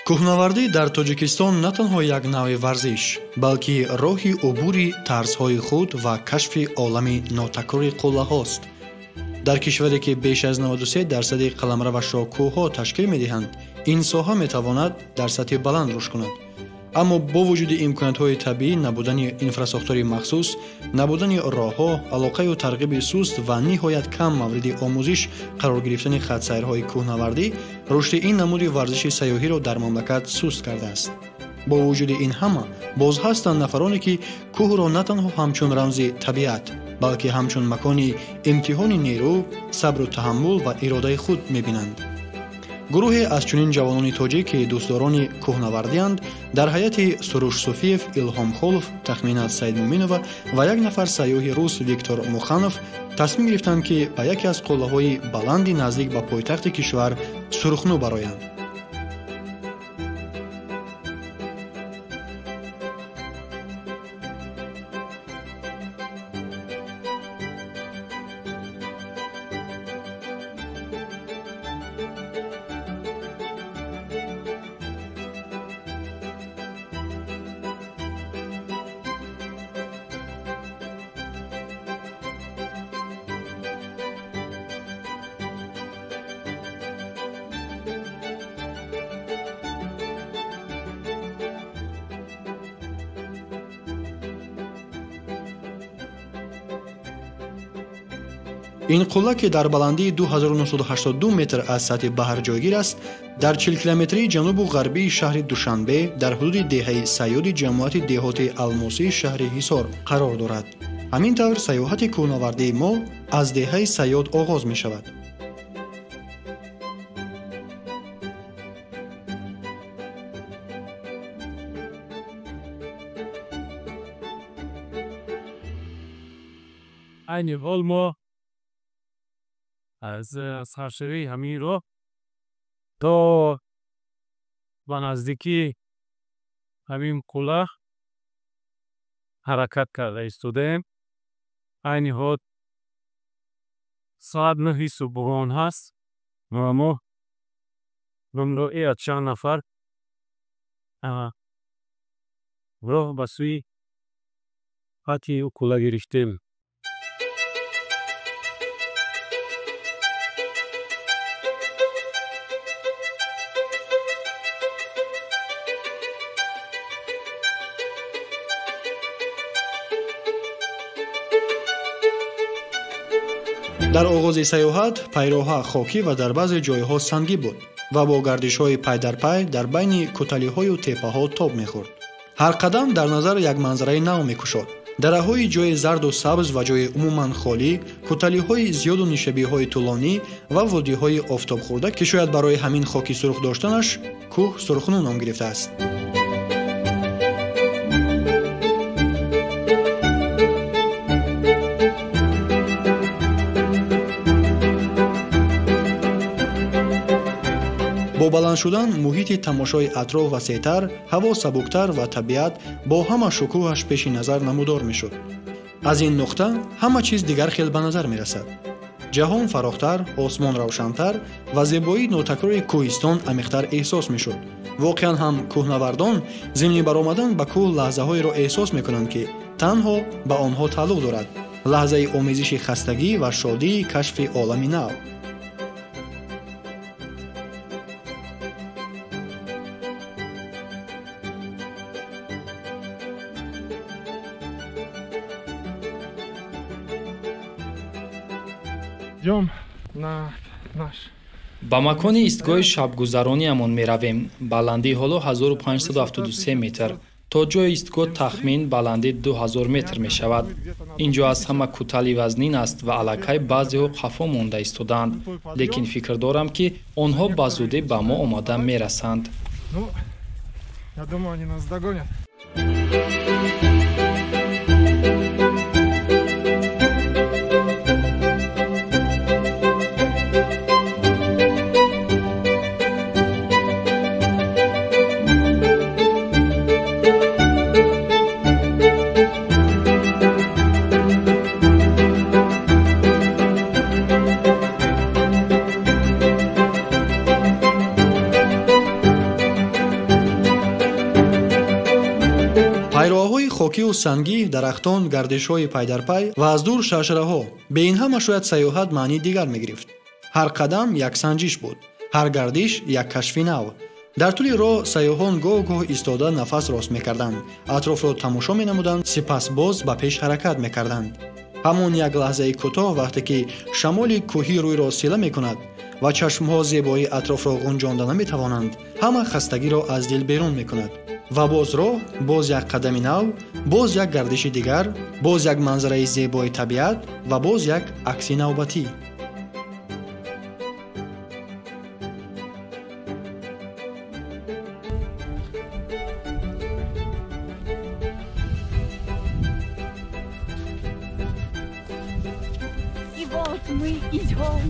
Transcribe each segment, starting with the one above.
кӯҳнавардӣ дар тоҷикистон на танҳо як навъи варзиш, балки роҳи убури тарзҳои худ ва кашфи олами нотакрори қуллаҳост. дар кишваре ки беш аз 93% қаламравашро кӯҳҳо ташкил медиҳанд, ин соҳа метавонад дар сатҳи баланд рушд кунад. аммо бо вуҷуди имкониятҳои табиӣ, набудани инфраструктураи махсус, набудани роҳҳо, алоқаю тарғиби суст ва ниҳоят кам мавриди омӯзиш қарор гирифтани хатсайрҳои кӯҳнавардӣ, рушди ин намуди варзиши сайёҳиро дар мамлакат суст кардааст. бо вуҷуди ин ҳама, боз ҳастанд нафароне ки кӯҳро на танҳо ҳамчун рамзи табиат, балки ҳамчун макони имтиҳони нерӯ, сабру таҳаммул ва иродаи худ мебинанд. гурӯҳе аз чунин ҷавонони тоҷик ки дӯстдорони кӯҳнавардианд, дар ҳайати Суруш Суфиев, Илҳом Холов, Тахминат Саидмуминова ва як нафар сайёҳи рус Виктор Муханов тасмим гирифтанд ки ба яке аз қуллаҳои баланди наздик ба пойтахти кишвар Сурухнӯ бароянд. ин қулла ки дар баландии 2982 метр аз сатҳи баҳр ҷойгир аст, дар 40 километрии ҷанубу ғарбии шаҳри Душанбе дар ҳудуди деҳаи Саёди ҷамоати деҳоти Алмосии шаҳри Ҳисор қарор дорад. ҳамин тавр сайёҳати кӯҳнавардии мо аз деҳаи Саёд оғоз мешавад. айни ҳол мо аз саршавии ҳамин роҳ то ба наздикии ҳамин қулла ҳаракат карда истодаем. айни ҳол соат 9 субҳон ҳаст ва мо гумроҳӣ аз чанд нафар роҳ ба сӯи хати қулла гирифтем. дар оғози сайёҳат пайроҳа хокӣ ва дар баъзе ҷойҳо сангӣ буд ва бо гардишҳои пайдарпай дар байни кӯталиҳою теппаҳо тоб мехӯрд. ҳар қадам дар назар як манзараи нав мекушод. дараҳои ҷои зарду сабз ва ҷои умуман холӣ, кӯталиҳои зиёду нишабиҳои тӯлонӣ ва водиҳои офтобхӯрда ки шояд барои ҳамин хоки сурух доштанаш кӯҳ Сурухнӯ ном гирифтааст. бо баланд шудан муҳити тамошои атроф васеътар, ҳаво сабуктар ва табиат бо ҳама шукӯҳаш пеши назар намудор мешуд. аз ин нуқта ҳама чиз дигар хел ба назар мерасад. ҷаҳон фарохтар, осмон равшантар ва зебоии нотакрори кӯҳистон амиқтар эҳсос мешуд. воқеан ҳам кӯҳнавардон зимни баромадан ба кӯҳ лаҳзаҳоеро эҳсос мекунанд ки танҳо ба онҳо тааллуқ дорад. лаҳзаи омезиши хастагӣ ва шодии кашфи олами нав. ба макони истгоҳи шабгузарониамон меравем. баландии ҳоло 1573 метр. то ҷои истгоҳ тахмин баландӣ 2000 метр мешавад. ин ҷо аз ҳама кӯтали вазнин аст ва аллакай баъзеҳо қафо монда истодаанд, лекин фикр дорам ки онҳо ба зудӣ ба мо омода мерасанд. خاکی و سنگی، درختان، گردش‌های پای در پای و از دور شرشره‌ها. به این همه شاید سیاحت معنی دیگر می‌گرفت. هر قدم یک سنجش بود، هر گردش یک کشف نو. در طول راه سیاحان گاه ایستاده نفس راست می‌کردند، اطراف را تماشا می‌نمودند، سپس باز به پیش حرکت می‌کردند. همون یک لحظه کوتاه وقتی که شمال کوهی روی را سیله می‌کند و چشم‌ها زیبایی اطراف را گنجانده نمی‌توانند، همه خستگی را از دل بیرون می‌کند. و باز راه، باز یک قدم نو، باز یک گردش دیگر، باز یک منظره زیبای طبیعت و باز یک عکس نوبتی. И вот мы идем.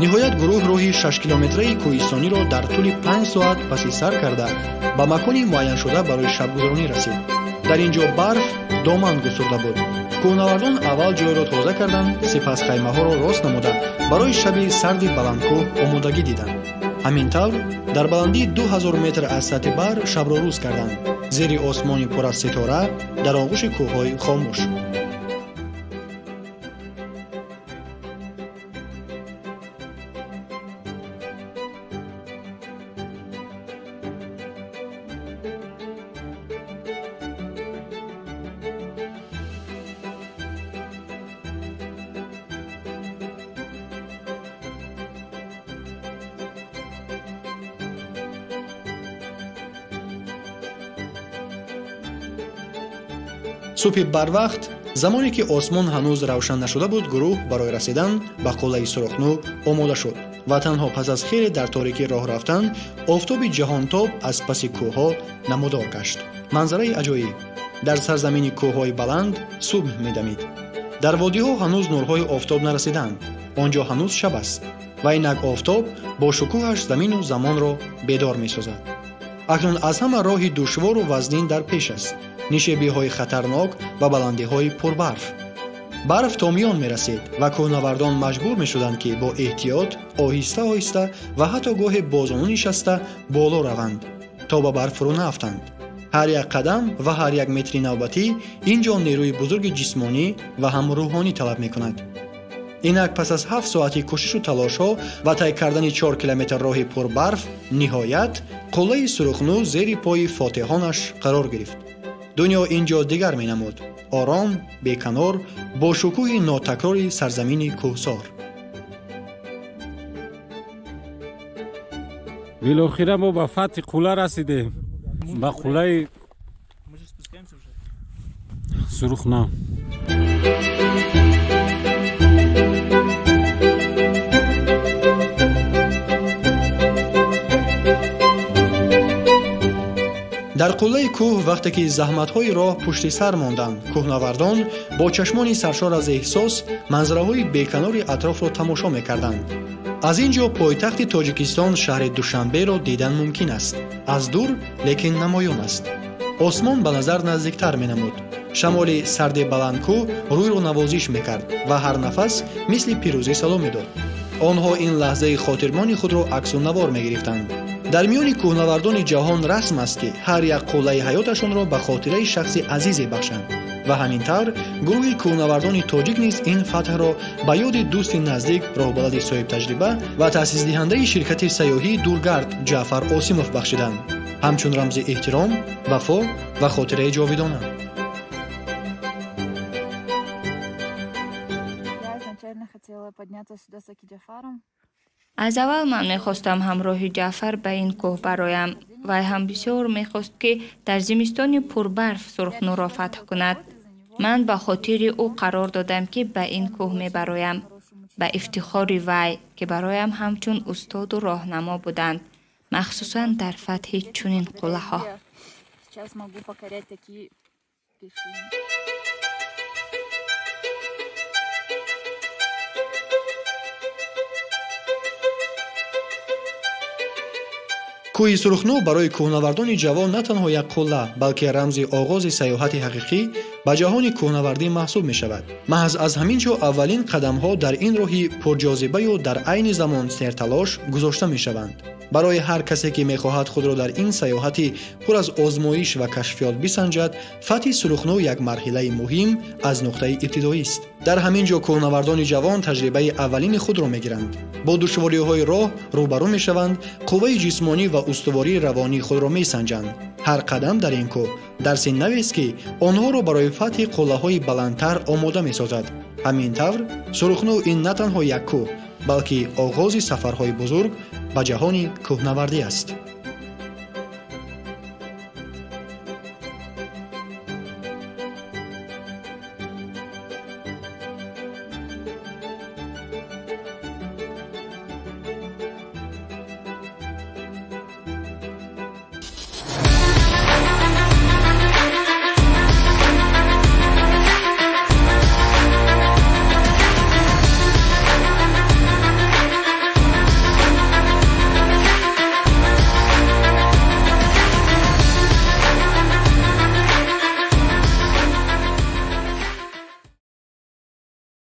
ниҳоят гурӯҳ роҳи 6 километраи кӯҳистониро дар тӯли 5 соат паси сар карда ба макони муайяншуда барои шабгузаронӣ расид. дар ин ҷо барф доман гусурда буд. кӯҳнавардон аввал ҷойро тоза карданд, сипас хаймаҳоро рост намуда барои шаби сарди баландкӯҳ омодагӣ диданд. ҳамин тавр дар баландии 2000 метр аз сатҳи баҳр шабро рӯз карданд, зери осмони пур аз ситора, дар оғӯши кӯҳҳои хомӯш. субҳи барвақт, замоне ки осмон ҳанӯз равшан нашуда буд, гурӯҳ барои расидан ба қуллаи сурухнӯ омода шуд ва танҳо пас аз хеле дар торикӣ роҳ рафтан, офтоби ҷаҳонтоб аз паси кӯҳҳо намудор гашт. манзараи аҷоиб. дар сарзамини кӯҳҳои баланд субҳ медамид. дар водиҳо ҳанӯз нурҳои офтоб нарасиданд. он ҷо ҳанӯз шаб аст ва инак офтоб бо шукӯҳаш замину замонро бедор месозад. акнун аз ҳама роҳи душвору вазнин дар пеш аст. нишебиҳои хатарнок ва баландиҳои пурбарф. барф то миён мерасид ва кӯҳнавардон маҷбур мешуданд ки бо эҳтиёт оҳиста оҳиста ва ҳатто гоҳе бозону нишаста боло раванд, то ба барф фурӯ нафтанд. ҳар як қадам ва ҳар як метри навбатӣ ин ҷо нерӯи бузурги ҷисмонӣ ва ҳам рӯҳонӣ талаб мекунад. инак пас аз 7 соати кӯшишу талошҳо ва тай кардани 4 километр роҳи пурбарф, ниҳоят қуллаи сурухнӯ зери пои фотеҳонаш қарор гирифт. дунё ин ҷо дигар менамуд, ором, беканор, бо шукӯҳи нотакрори сарзамини кӯҳсор. билохира мо ба фатҳи қулла расидем, ба қуллаи сурухнав. дар қуллаи кӯҳ вақте ки заҳматҳои роҳ пушти сар монданд, кӯҳнавардон бо чашмони саршор аз эҳсос манзараҳои беканори атрофро тамошо мекарданд. аз ин ҷо пойтахти тоҷикистон шаҳри душанберо дидан мумкин аст. аз дур лекин намоён аст. осмон ба назар наздиктар менамуд. шамоли сарди баландкӯҳ рӯйро навозиш мекард ва ҳар нафас мисли пирӯзӣ садо медод. онҳо ин лаҳзаи хотирмони худро аксу навор мегирифтанд. дар миёни кӯҳнавардони ҷаҳон расм аст ки ҳар як қуллаи ҳаёташонро ба хотираи шахси азизе бахшанд ва ҳамин тавр гурӯҳи кӯҳнавардони тоҷик низ ин фатҳро ба ёди дӯсти наздик, роҳбалади соҳибтаҷриба ва таъсисдиҳандаи ширкати сайёҳии дургард Ҷаъфар Осимов бахшиданд, ҳамчун рамзи эҳтиром, вафо ва хотираи ҷовидона. аз аввал ман мехостам ҳамроҳи ҷаъфар ба ин кӯҳ бароям. вай ҳам бисёр мехост ки дар зимистони пурбарф сурухнӯро фатҳ кунад. ман ба хотири ӯ қарор додам ки ба ин кӯҳ мебароям, ба ифтихори вай, ки бароям ҳамчун устоду роҳнамо буданд, махсусан дар фатҳи чунин қуллаҳо. کوه سرخنو برای کوهنوردان جوان نه تنها یک قله بلکه رمز آغاز سیاحت حقیقی به جهان کوهنوردی محسوب می شود. محض از همین جو اولین قدم ها در این راهی پرجاذبه و در عین زمان سرتلاش گذاشته می شوند. برای هر کسی که می خواهد خود را در این سیاحتی پر از آزمایش و کشفیات بسنجد، فتح سرخنو یک مرحله مهم از نقطه ابتدایی است. در همین جا کوهنوردان جوان تجربه اولین خود را می گیرند. با دشواری‌های راه روبرو می شوند، قوه جسمانی و استواری روانی خود را می سنجند. هر قدم در این کوه درس نوی است که آنها را برای فتح قله‌های بلندتر آماده می سازد. همین طور سرخنو این نه تنها یک کوه بلکه آغاز سفرهای بزرگ به جهان کوهنوردی است.